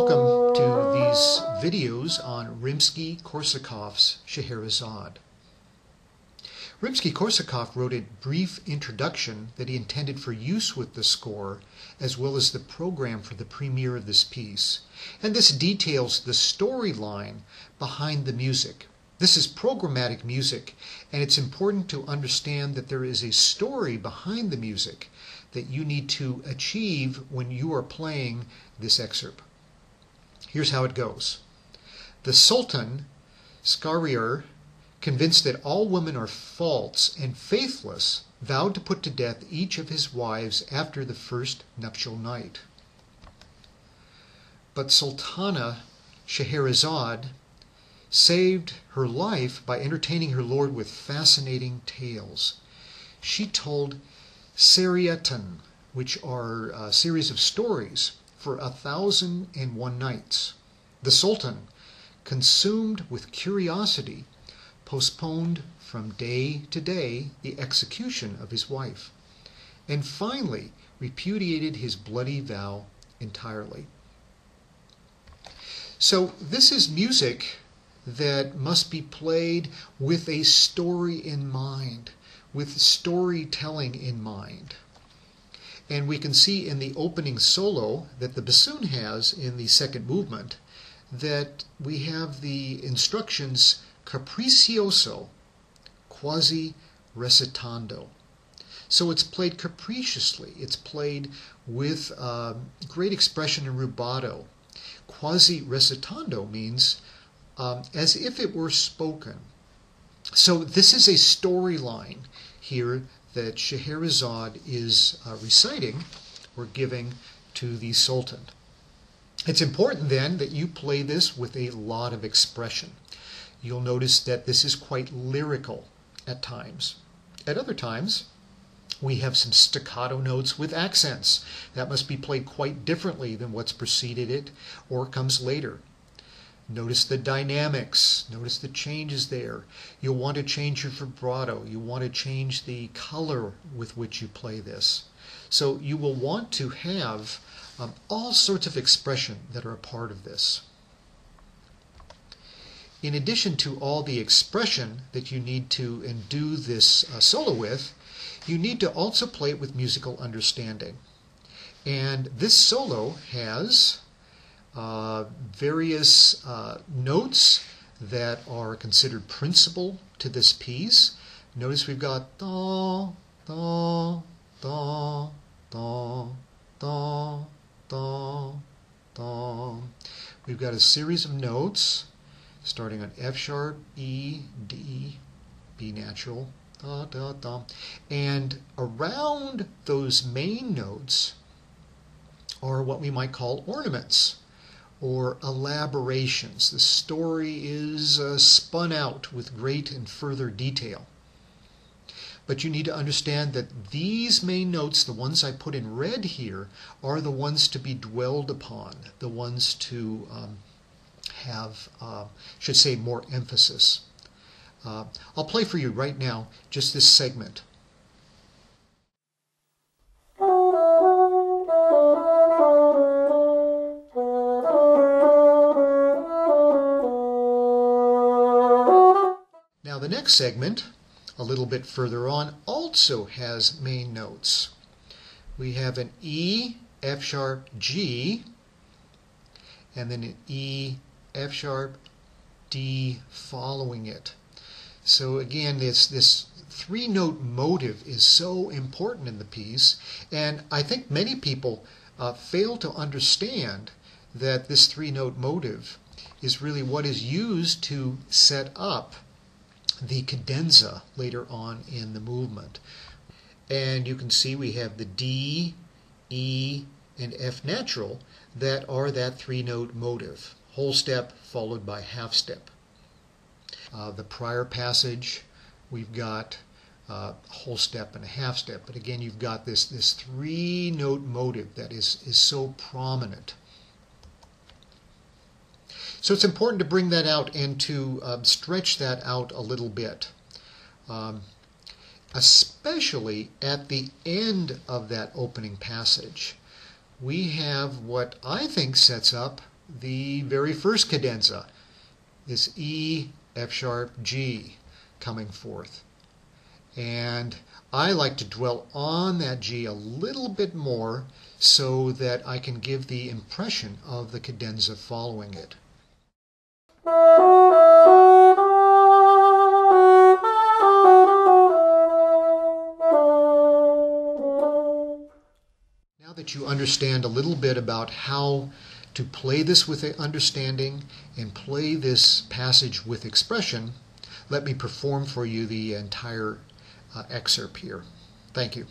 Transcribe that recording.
Welcome to these videos on Rimsky-Korsakov's Scheherazade. Rimsky-Korsakov wrote a brief introduction that he intended for use with the score, as well as the program for the premiere of this piece. And this details the storyline behind the music. This is programmatic music, and it's important to understand that there is a story behind the music that you need to achieve when you are playing this excerpt. Here's how it goes. The Sultan, Scheherazade, convinced that all women are false and faithless, vowed to put to death each of his wives after the first nuptial night. But Sultana Scheherazade saved her life by entertaining her lord with fascinating tales. She told Scheherazade, which are a series of stories, for 1,001 nights. The Sultan, consumed with curiosity, postponed from day to day the execution of his wife, and finally repudiated his bloody vow entirely. So this is music that must be played with a story in mind, with storytelling in mind. And we can see in the opening solo that the bassoon has in the second movement that we have the instructions capricioso, quasi recitando. So it's played capriciously. It's played with great expression and rubato. Quasi recitando means as if it were spoken. So this is a storyline here that Scheherazade is reciting or giving to the Sultan. It's important then that you play this with a lot of expression. You'll notice that this is quite lyrical at times. At other times, we have some staccato notes with accents. That must be played quite differently than what's preceded it or comes later. Notice the dynamics. Notice the changes there. You'll want to change your vibrato. You want to change the color with which you play this. So you will want to have all sorts of expression that are a part of this. In addition to all the expression that you need to endue this solo with, you need to also play it with musical understanding. And this solo has various notes that are considered principal to this piece. Notice we've got da, da, da, da, da, da, da. We've got a series of notes starting on F sharp, E, D, B natural, da, da, da. And around those main notes are what we might call ornaments or elaborations. The story is spun out with great and further detail. But you need to understand that these main notes, the ones I put in red here, are the ones to be dwelled upon, the ones to have, should say, more emphasis. I'll play for you right now just this segment. Now the next segment, a little bit further on, also has main notes. We have an E, F sharp, G, and then an E, F sharp, D following it. So again, this three-note motive is so important in the piece, and I think many people fail to understand that this three-note motive is really what is used to set up the cadenza later on in the movement. And you can see we have the D, E, and F natural that are that three-note motive. Whole step followed by half step. The prior passage, we've got a whole step and a half step. But again, you've got this three-note motive that is so prominent. So it's important to bring that out and to stretch that out a little bit, especially at the end of that opening passage. We have what I think sets up the very first cadenza, this E, F sharp, G coming forth. And I like to dwell on that G a little bit more so that I can give the impression of the cadenza following it. Now that you understand a little bit about how to play this with understanding and play this passage with expression, let me perform for you the entire excerpt here. Thank you.